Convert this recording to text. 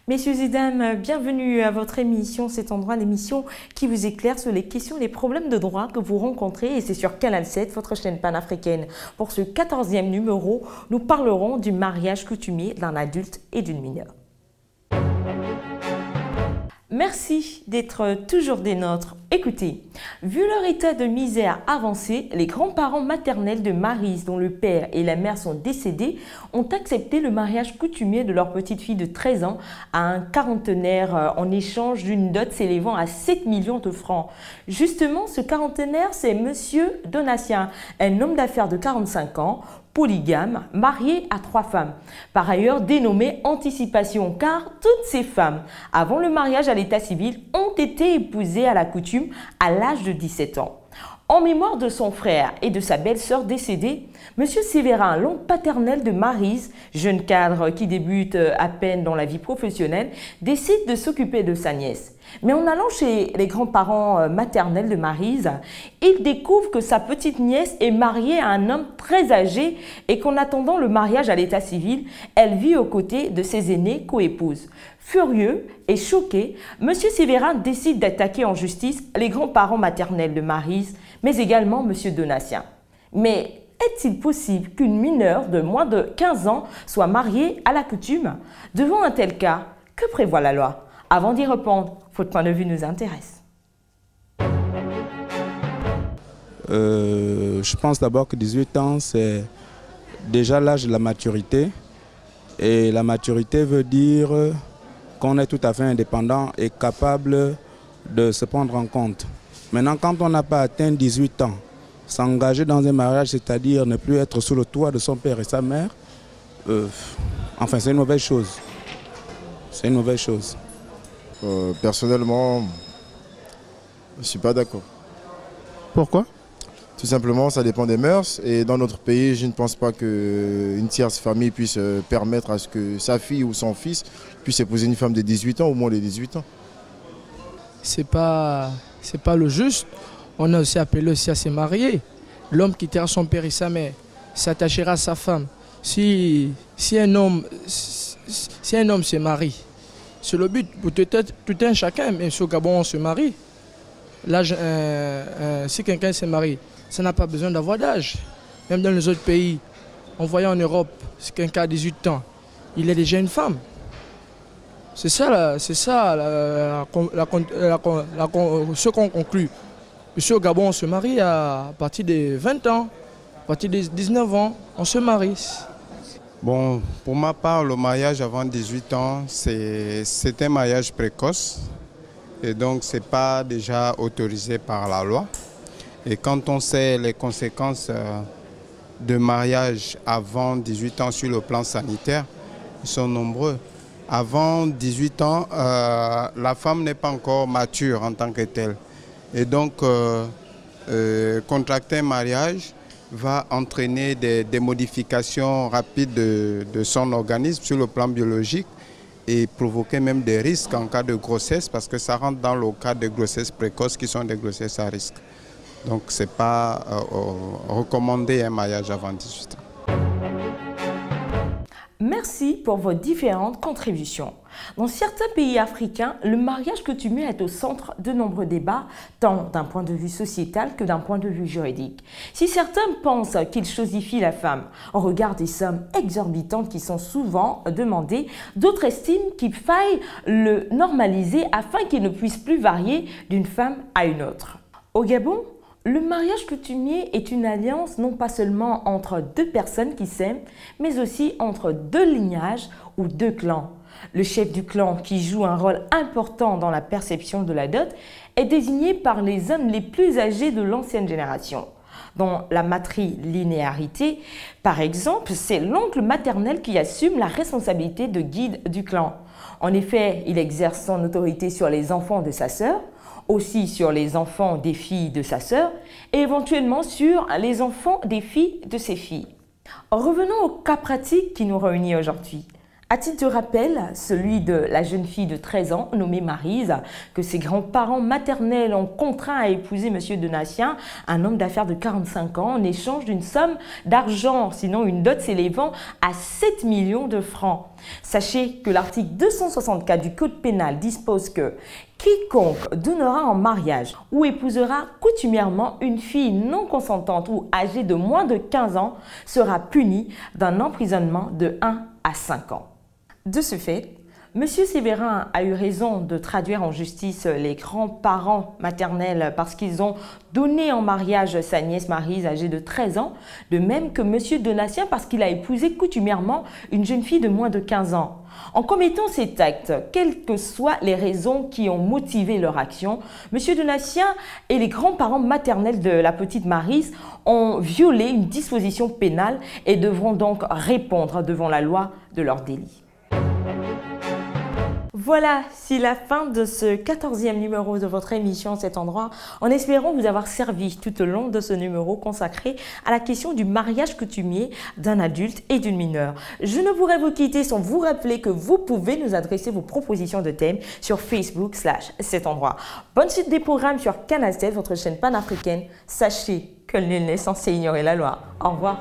Messieurs et dames, bienvenue à votre émission, cet endroit, l'émission qui vous éclaire sur les questions, les problèmes de droit que vous rencontrez, et c'est sur Canal 7, votre chaîne panafricaine. Pour ce 14e numéro, nous parlerons du mariage coutumier d'un adulte et d'une mineure. Merci d'être toujours des nôtres. Écoutez, vu leur état de misère avancé, les grands-parents maternels de Maryse, dont le père et la mère sont décédés, ont accepté le mariage coutumier de leur petite fille de 13 ans à un quarantenaire en échange d'une dot s'élevant à 7 millions de francs. Justement, ce quarantenaire, c'est Monsieur Donatien, un homme d'affaires de 45 ans, polygame, marié à 3 femmes. Par ailleurs dénommé Anticipation, car toutes ces femmes, avant le mariage à l'état civil, ont été épousées à la coutume à l'âge de 17 ans. En mémoire de son frère et de sa belle-sœur décédée, M. Sévérin, l'oncle paternel de Maryse, jeune cadre qui débute à peine dans la vie professionnelle, décide de s'occuper de sa nièce. Mais en allant chez les grands-parents maternels de Maryse, il découvre que sa petite nièce est mariée à un homme très âgé et qu'en attendant le mariage à l'état civil, elle vit aux côtés de ses aînées coépouses. Furieux et choqué, M. Sévérin décide d'attaquer en justice les grands-parents maternels de Maryse, mais également M. Donatien. Mais est-il possible qu'une mineure de moins de 15 ans soit mariée à la coutume? Devant un tel cas, que prévoit la loi? Avant d'y répondre, votre point de vue nous intéresse. Je pense d'abord que 18 ans, c'est déjà l'âge de la maturité. Et la maturité veut dire qu'on est tout à fait indépendant et capable de se prendre en compte. Maintenant, quand on n'a pas atteint 18 ans, s'engager dans un mariage, c'est-à-dire ne plus être sous le toit de son père et sa mère, enfin, c'est une mauvaise chose. C'est une mauvaise chose. Personnellement, je ne suis pas d'accord. Pourquoi? Tout simplement, ça dépend des mœurs. Et dans notre pays, je ne pense pas qu'une tierce famille puisse permettre à ce que sa fille ou son fils puisse épouser une femme de 18 ans ou moins de 18 ans. C'est pas le juste. On a aussi appelé aussi à se marier. L'homme quittera son père et sa mère, s'attachera à sa femme. Si un homme se marie, c'est le but pour tout un chacun, même si au Gabon on se marie. Là, si quelqu'un se marie, ça n'a pas besoin d'avoir d'âge. Même dans les autres pays, on voyait en Europe, si quelqu'un a 18 ans, il est déjà une femme. C'est ça, ce qu'on conclut. Ici au Gabon, on se marie à partir de 20 ans, à partir de 19 ans, on se marie. Bon, pour ma part, le mariage avant 18 ans, c'est un mariage précoce et donc ce n'est pas déjà autorisé par la loi. Et quand on sait les conséquences de mariage avant 18 ans sur le plan sanitaire, ils sont nombreux. Avant 18 ans, la femme n'est pas encore mature en tant que telle. Et donc, contracter un mariage va entraîner des modifications rapides de son organisme sur le plan biologique et provoquer même des risques en cas de grossesse parce que ça rentre dans le cas de grossesses précoces qui sont des grossesses à risque. Donc, ce n'est pas recommandé un mariage avant 18 ans. Merci pour vos différentes contributions. Dans certains pays africains, le mariage coutumier est au centre de nombreux débats, tant d'un point de vue sociétal que d'un point de vue juridique. Si certains pensent qu'il chosifie la femme au regard des sommes exorbitantes qui sont souvent demandées, d'autres estiment qu'il faille le normaliser afin qu'il ne puisse plus varier d'une femme à une autre. Au Gabon, le mariage coutumier est une alliance non pas seulement entre deux personnes qui s'aiment, mais aussi entre deux lignages ou deux clans. Le chef du clan, qui joue un rôle important dans la perception de la dot, est désigné par les hommes les plus âgés de l'ancienne génération. Dans la matrilinéarité, par exemple, c'est l'oncle maternel qui assume la responsabilité de guide du clan. En effet, il exerce son autorité sur les enfants de sa sœur, aussi sur les enfants des filles de sa sœur et éventuellement sur les enfants des filles de ses filles. Revenons au cas pratique qui nous réunit aujourd'hui. À titre de rappel, celui de la jeune fille de 13 ans nommée Maryse, que ses grands-parents maternels ont contraint à épouser M. Donatien, un homme d'affaires de 45 ans, en échange d'une somme d'argent, sinon une dot s'élevant à 7 millions de francs. Sachez que l'article 264 du Code pénal dispose que quiconque donnera en mariage ou épousera coutumièrement une fille non consentante ou âgée de moins de 15 ans sera puni d'un emprisonnement de 1 à 5 ans. De ce fait, M. Sévérin a eu raison de traduire en justice les grands-parents maternels parce qu'ils ont donné en mariage sa nièce Maryse âgée de 13 ans, de même que M. Donatien parce qu'il a épousé coutumièrement une jeune fille de moins de 15 ans. En commettant cet acte, quelles que soient les raisons qui ont motivé leur action, M. Donatien et les grands-parents maternels de la petite Maryse ont violé une disposition pénale et devront donc répondre devant la loi de leur délit. Voilà, c'est la fin de ce 14e numéro de votre émission Cet endroit, en espérant vous avoir servi tout au long de ce numéro consacré à la question du mariage coutumier d'un adulte et d'une mineure. Je ne pourrais vous quitter sans vous rappeler que vous pouvez nous adresser vos propositions de thèmes sur Facebook/Cet endroit. Bonne suite des programmes sur Canal 7, votre chaîne panafricaine. Sachez que nul n'est censé ignorer la loi. Au revoir.